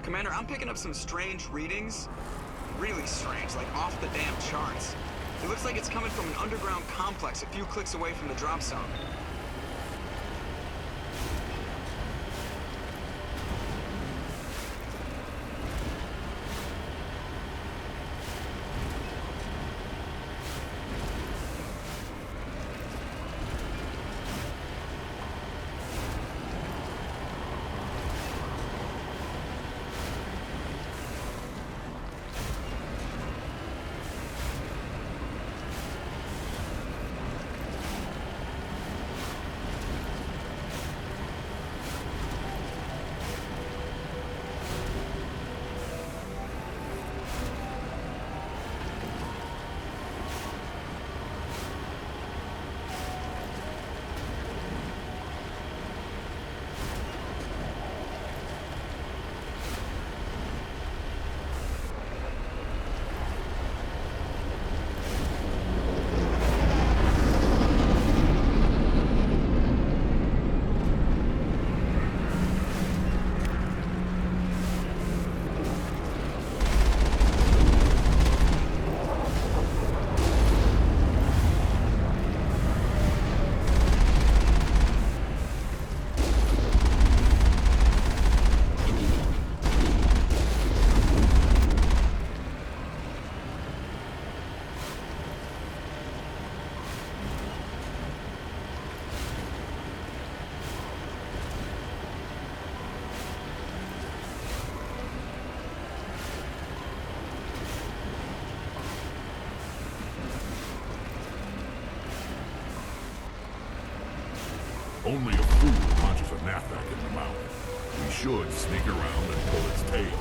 Commander, I'm picking up some strange readings. Really strange, like off the damn charts. It looks like it's coming from an underground complex a few clicks away from the drop zone. Only a fool punches a knapsack in the mouth. We should sneak around and pull its tail.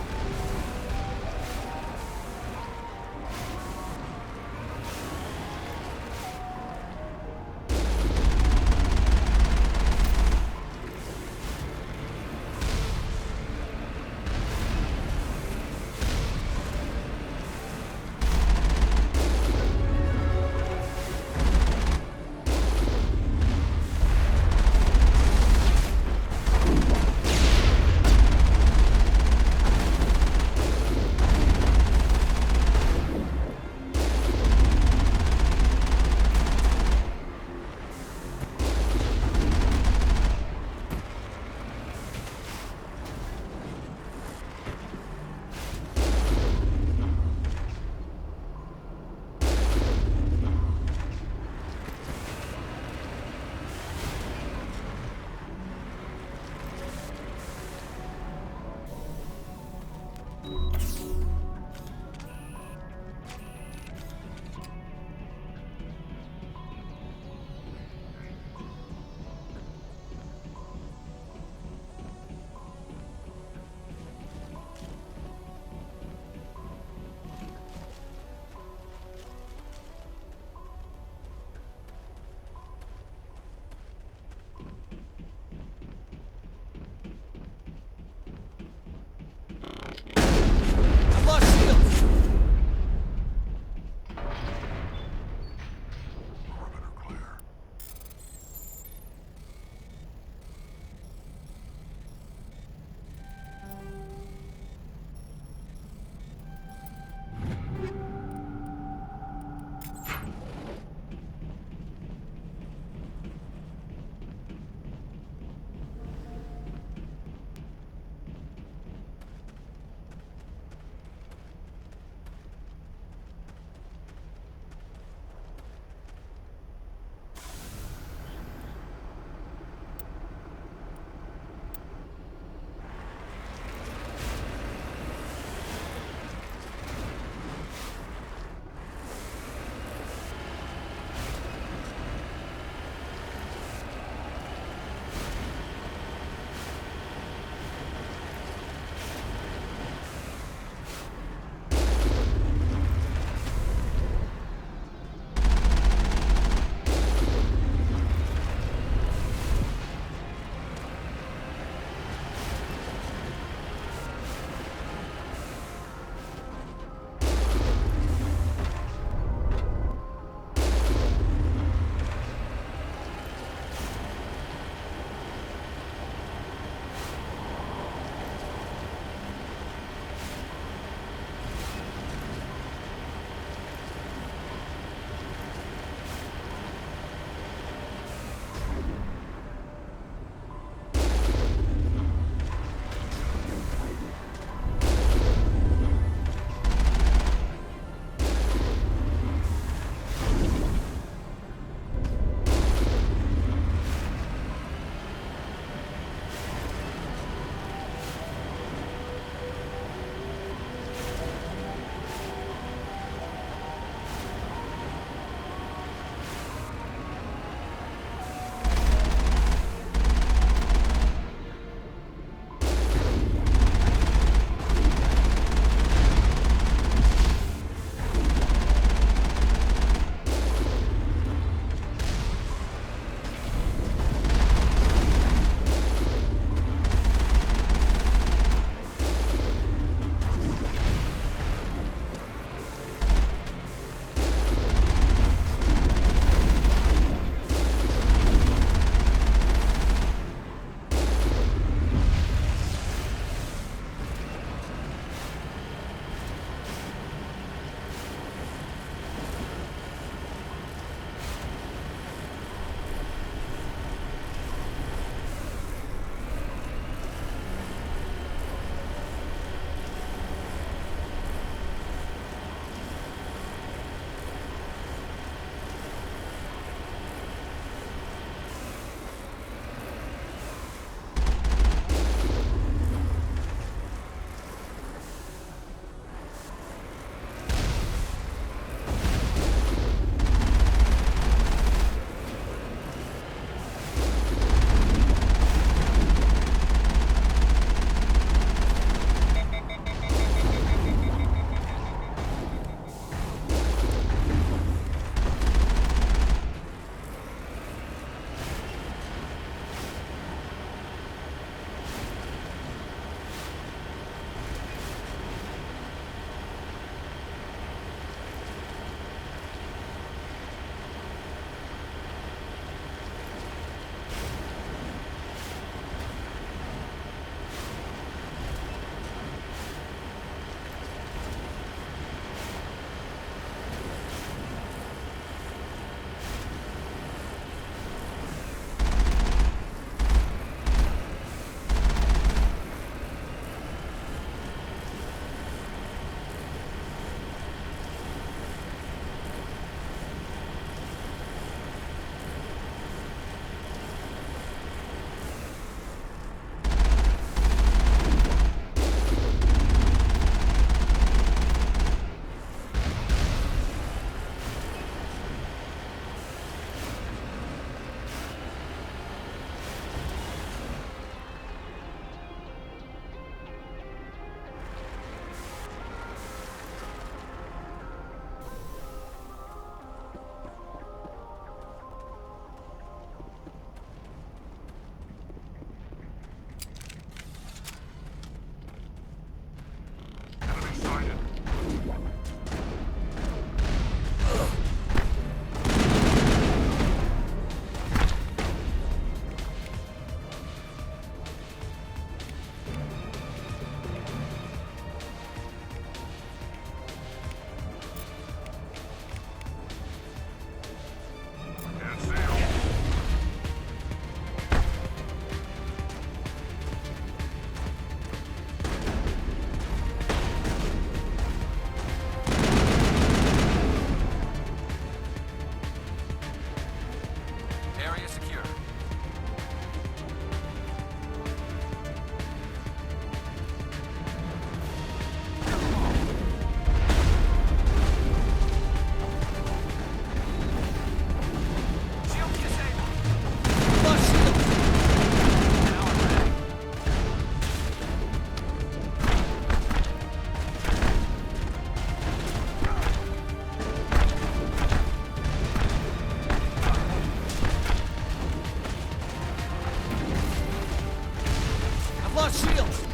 shields!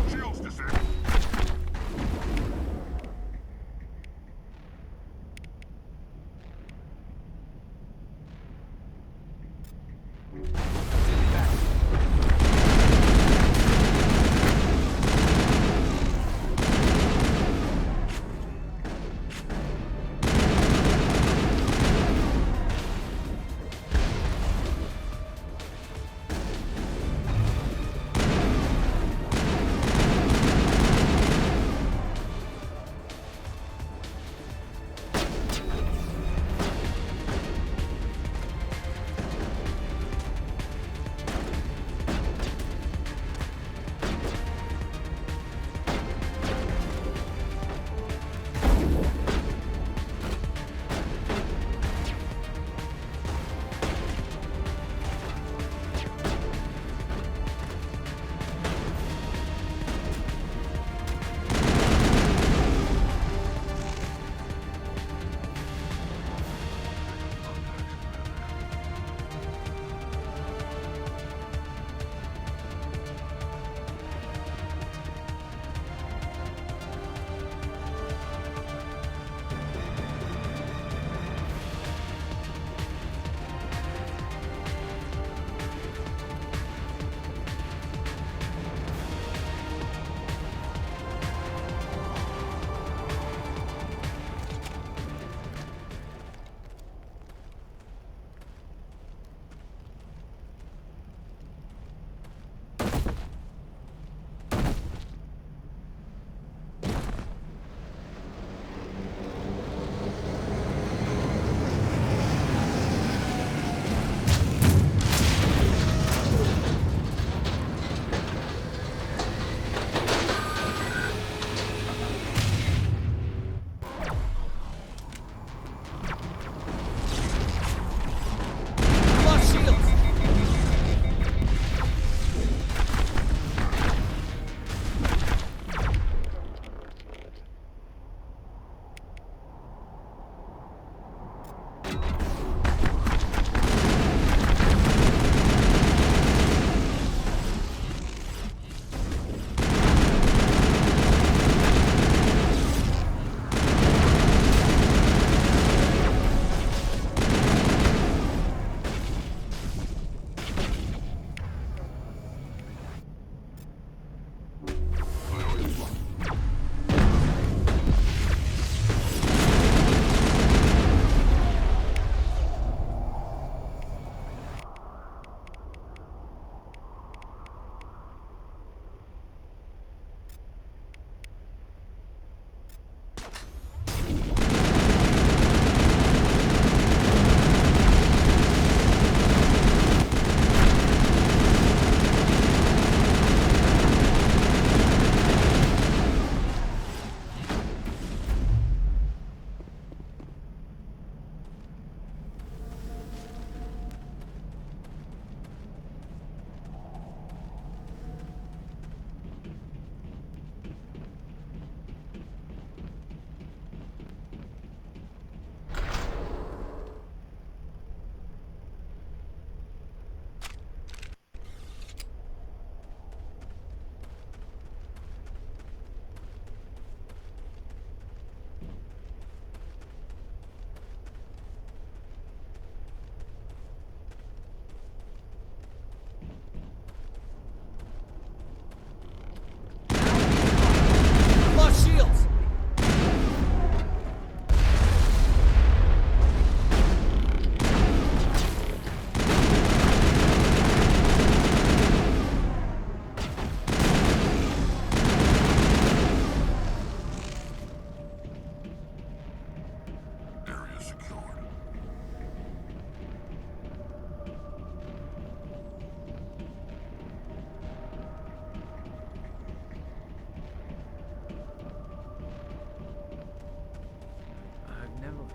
Shields disabled.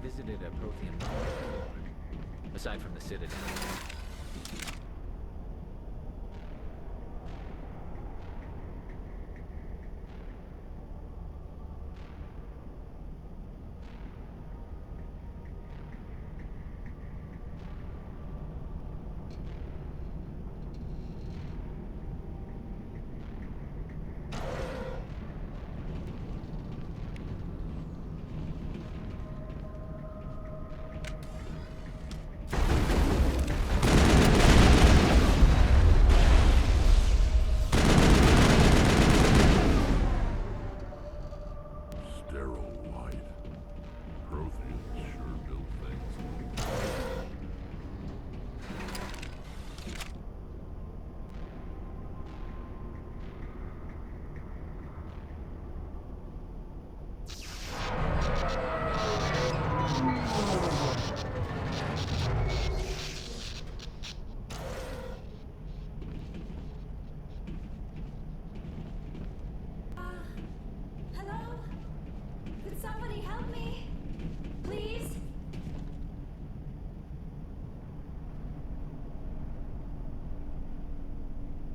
visited a Prothean base before, aside from the Citadel.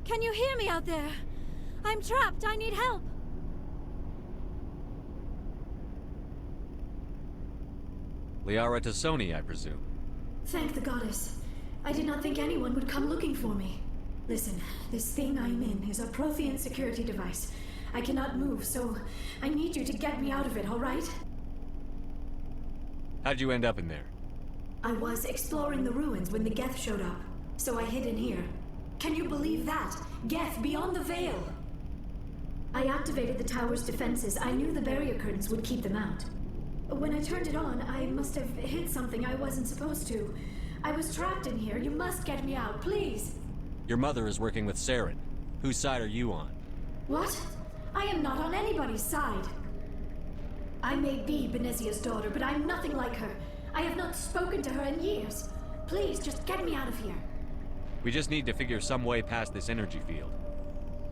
Can you hear me out there? I'm trapped. I need help. Liara to Sony, I presume. Thank the goddess. I did not think anyone would come looking for me. Listen, this thing I'm in is a Prothean security device. I cannot move, so I need you to get me out of it, all right? How'd you end up in there? I was exploring the ruins when the Geth showed up, so I hid in here. Can you believe that? Geth beyond the veil! I activated the tower's defenses. I knew the barrier curtains would keep them out. When I turned it on, I must have hit something I wasn't supposed to. I was trapped in here. You must get me out, please! Your mother is working with Saren. Whose side are you on? What? I am not on anybody's side. I may be Benezia's daughter, but I'm nothing like her. I have not spoken to her in years. Please, just get me out of here. We just need to figure some way past this energy field.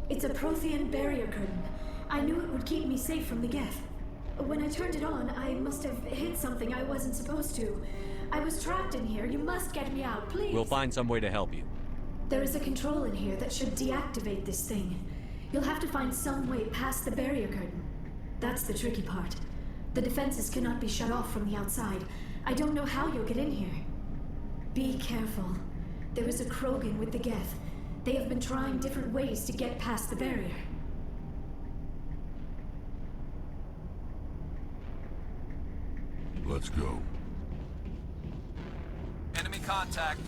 It's a Prothean barrier curtain. I knew it would keep me safe from the Geth. When I turned it on, I must have hit something I wasn't supposed to. I was trapped in here. You must get me out, please. We'll find some way to help you. There is a control in here that should deactivate this thing. You'll have to find some way past the barrier curtain. That's the tricky part. The defenses cannot be shut off from the outside. I don't know how you'll get in here. Be careful. There is a Krogan with the Geth. They have been trying different ways to get past the barrier. Let's go. Enemy contact.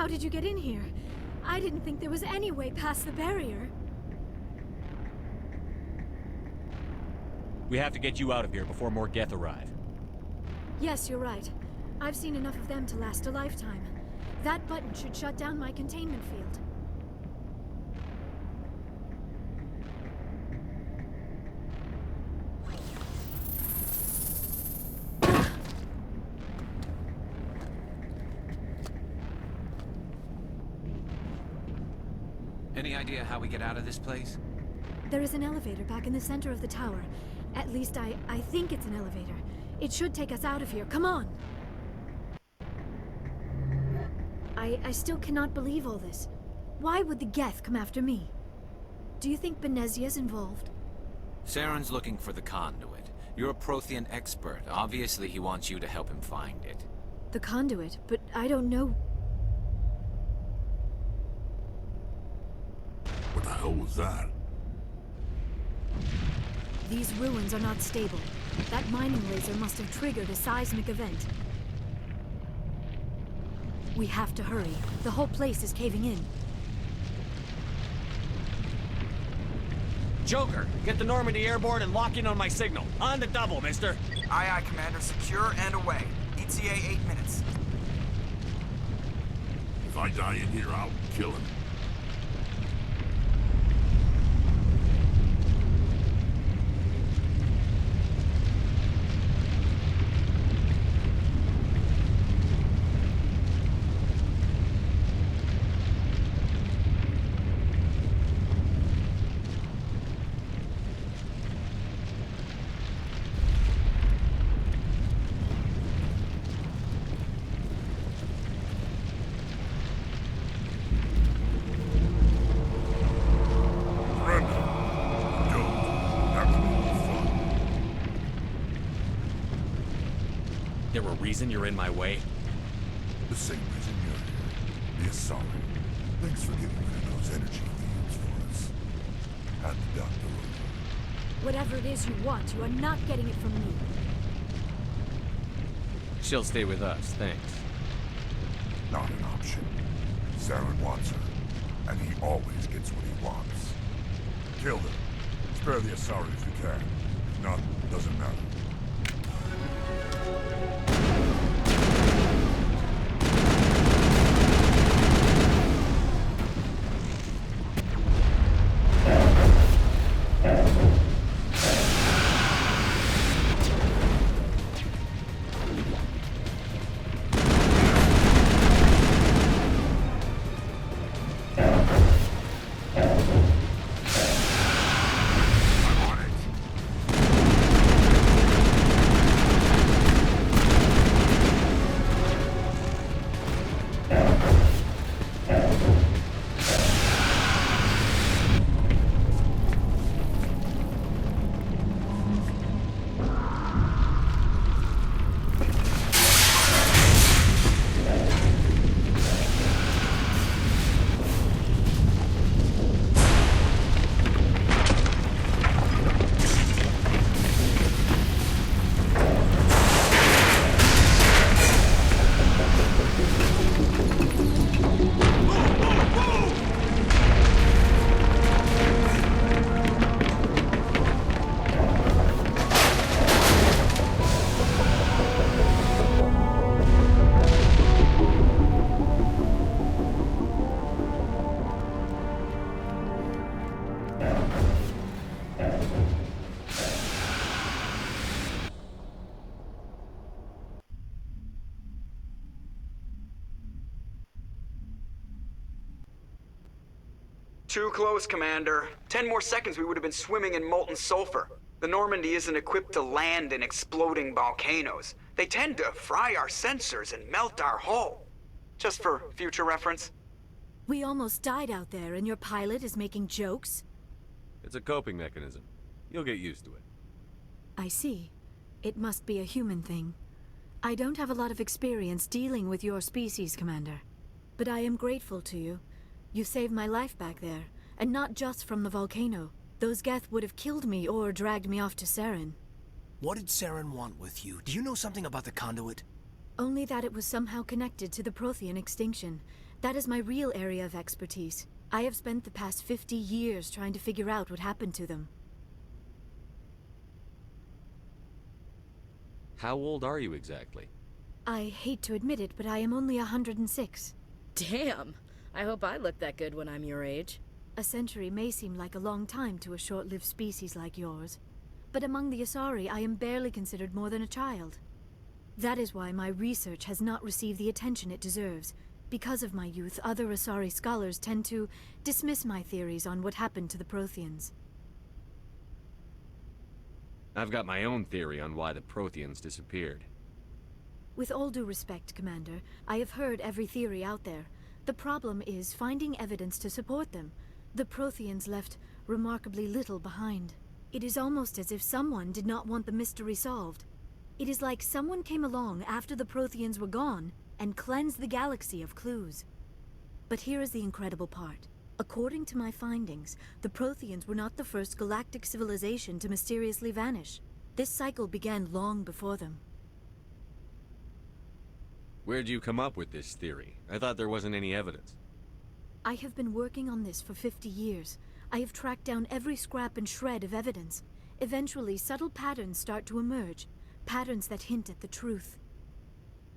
How did you get in here? I didn't think there was any way past the barrier. We have to get you out of here before more Geth arrive. Yes, you're right. I've seen enough of them to last a lifetime. That button should shut down my containment field. Any idea how we get out of this place? There is an elevator back in the center of the tower. At least I think it's an elevator. It should take us out of here. Come on! I still cannot believe all this. Why would the Geth come after me? Do you think Benezia's involved? Saren's looking for the conduit. You're a Prothean expert. Obviously, he wants you to help him find it. The conduit? But I don't know... What the hell was that? These ruins are not stable. That mining laser must have triggered a seismic event. We have to hurry. The whole place is caving in. Joker, get the Normandy airborne and lock in on my signal. On the double, mister. Aye, aye, Commander. Secure and away. ETA 8 minutes. If I die in here, I'll kill him. There a reason you're in my way? The same reason you're here. The Asari. Thanks for getting rid of those energy fields for us. Had the doctor over. Whatever it is you want, you are not getting it from me. She'll stay with us, thanks. Not an option. Saren wants her, and he always gets what he wants. Kill them. Spare the Asari if you can. If not, doesn't matter. Too close, Commander. 10 more seconds we would have been swimming in molten sulfur. The Normandy isn't equipped to land in exploding volcanoes. They tend to fry our sensors and melt our hull. Just for future reference. We almost died out there, and your pilot is making jokes? It's a coping mechanism. You'll get used to it. I see. It must be a human thing. I don't have a lot of experience dealing with your species, Commander. But I am grateful to you. You saved my life back there, and not just from the volcano. Those Geth would have killed me or dragged me off to Saren. What did Saren want with you? Do you know something about the conduit? Only that it was somehow connected to the Prothean extinction. That is my real area of expertise. I have spent the past 50 years trying to figure out what happened to them. How old are you exactly? I hate to admit it, but I am only 106. Damn! I hope I look that good when I'm your age. A century may seem like a long time to a short-lived species like yours, but among the Asari I am barely considered more than a child. That is why my research has not received the attention it deserves. Because of my youth, other Asari scholars tend to dismiss my theories on what happened to the Protheans. I've got my own theory on why the Protheans disappeared. With all due respect, Commander, I have heard every theory out there. The problem is finding evidence to support them. The Protheans left remarkably little behind. It is almost as if someone did not want the mystery solved. It is like someone came along after the Protheans were gone and cleansed the galaxy of clues. But here is the incredible part. According to my findings, the Protheans were not the first galactic civilization to mysteriously vanish. This cycle began long before them. Where'd you come up with this theory? I thought there wasn't any evidence. I have been working on this for 50 years. I have tracked down every scrap and shred of evidence. Eventually, subtle patterns start to emerge, patterns that hint at the truth.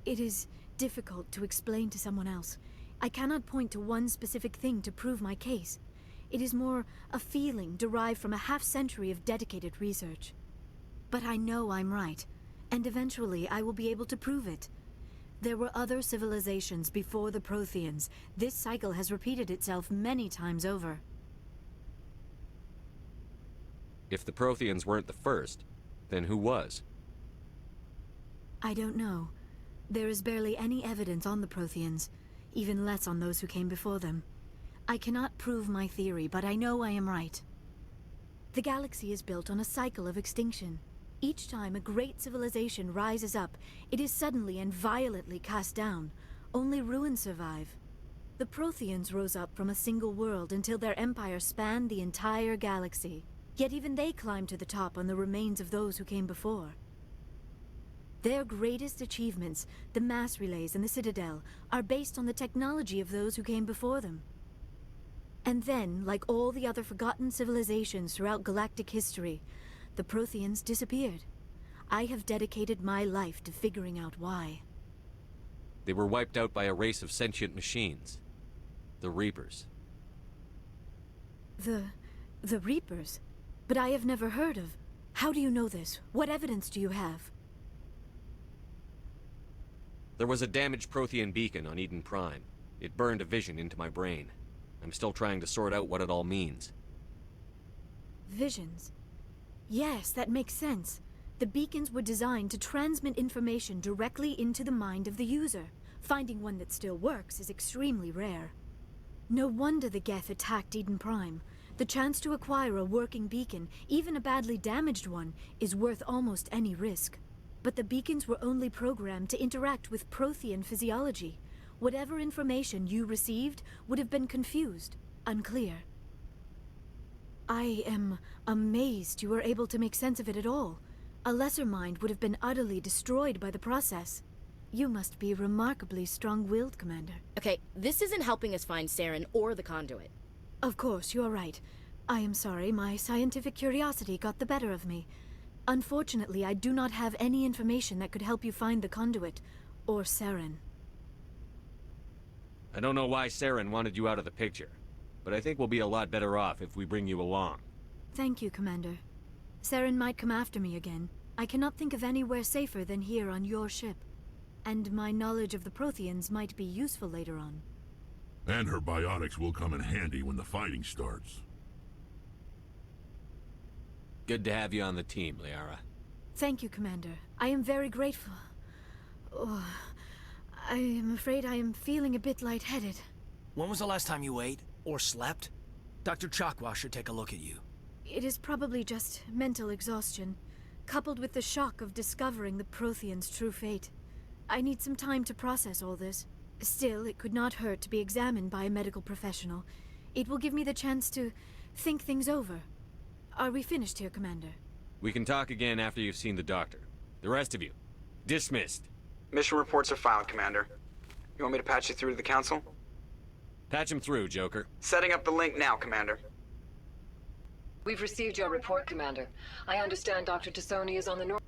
It is difficult to explain to someone else. I cannot point to one specific thing to prove my case. It is more a feeling derived from a half-century of dedicated research. But I know I'm right, and eventually I will be able to prove it. There were other civilizations before the Protheans. This cycle has repeated itself many times over. If the Protheans weren't the first, then who was? I don't know. There is barely any evidence on the Protheans, even less on those who came before them. I cannot prove my theory, but I know I am right. The galaxy is built on a cycle of extinction. Each time a great civilization rises up, it is suddenly and violently cast down. Only ruins survive. The Protheans rose up from a single world until their empire spanned the entire galaxy. Yet even they climbed to the top on the remains of those who came before. Their greatest achievements, the mass relays and the Citadel, are based on the technology of those who came before them. And then, like all the other forgotten civilizations throughout galactic history, the Protheans disappeared. I have dedicated my life to figuring out why. They were wiped out by a race of sentient machines. The Reapers. The Reapers? But I have never heard of... How do you know this? What evidence do you have? There was a damaged Prothean beacon on Eden Prime. It burned a vision into my brain. I'm still trying to sort out what it all means. Visions? Yes, that makes sense. The beacons were designed to transmit information directly into the mind of the user. Finding one that still works is extremely rare. No wonder the Geth attacked Eden Prime. The chance to acquire a working beacon, even a badly damaged one, is worth almost any risk. But the beacons were only programmed to interact with Prothean physiology. Whatever information you received would have been confused, unclear. I am amazed you were able to make sense of it at all. A lesser mind would have been utterly destroyed by the process. You must be remarkably strong-willed, Commander. Okay, this isn't helping us find Saren or the conduit. Of course, you are right. I am sorry, my scientific curiosity got the better of me. Unfortunately, I do not have any information that could help you find the conduit, or Saren. I don't know why Saren wanted you out of the picture, but I think we'll be a lot better off if we bring you along. Thank you, Commander. Saren might come after me again. I cannot think of anywhere safer than here on your ship. And my knowledge of the Protheans might be useful later on. And her biotics will come in handy when the fighting starts. Good to have you on the team, Liara. Thank you, Commander. I am very grateful. Oh, I am afraid I am feeling a bit lightheaded. When was the last time you ate? Or slept? Dr. Chakwa should take a look at you. It is probably just mental exhaustion, coupled with the shock of discovering the Protheans' true fate. I need some time to process all this. Still, it could not hurt to be examined by a medical professional. It will give me the chance to think things over. Are we finished here, Commander? We can talk again after you've seen the doctor. The rest of you, dismissed. Mission reports are filed, Commander. You want me to patch you through to the Council? Patch him through, Joker. Setting up the link now, Commander. We've received your report, Commander. I understand Dr. Tassoni is on the north.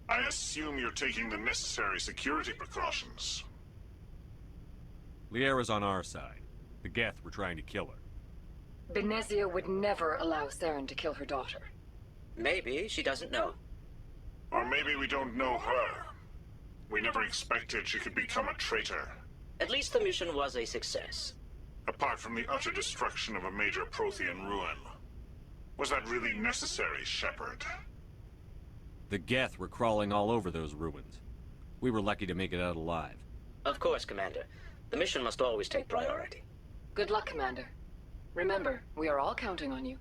I assume you're taking the necessary security precautions. Liara's on our side. The Geth were trying to kill her. Benezia would never allow Saren to kill her daughter. Maybe she doesn't know. Or maybe we don't know her. We never expected she could become a traitor. At least the mission was a success. Apart from the utter destruction of a major Prothean ruin. Was that really necessary, Shepard? The Geth were crawling all over those ruins. We were lucky to make it out alive. Of course, Commander. The mission must always take priority. Good luck, Commander. Remember, we are all counting on you.